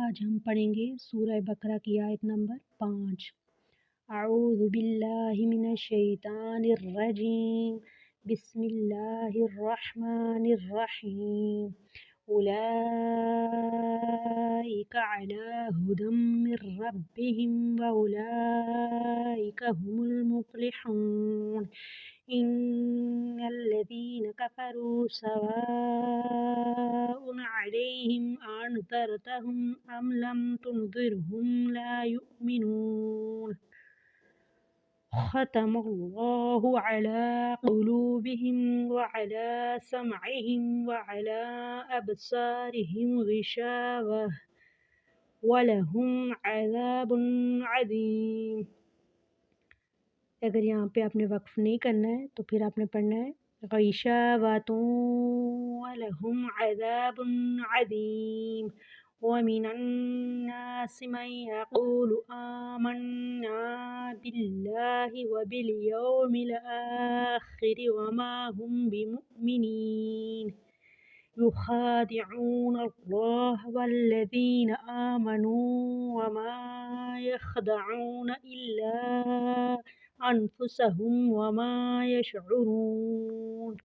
آج ہم پڑھیں گے سورہ بقرہ کی آیت نمبر 5۔ اعوذ باللہ من الشیطان الرجیم، بسم اللہ الرحمن الرحیم۔ اولئک علی ھدی من ربہم واولئک ھم المفلحون۔ ان الذین کفروا سواء علیہم انذرتہم ام لم تنذرہم لا یؤمنون۔ ختم اللہ علی قلوبہم وعلی سمعہم وعلی ابصارہم غشاوۃ ولہم عذاب عظیم۔ اگر یہاں پہ آپ نے وقف نہیں کرنا ہے تو پھر آپ نے پڑھنا ہے غشاوۃ ولہم عذاب عظیم۔ ومن الناس من يقول آمنا باللہ وبالیوم الآخر وما هم بمؤمنین۔ يخادعون الله والذين آمنوا وما يخدعون إلا أنفسهم وما يشعرون۔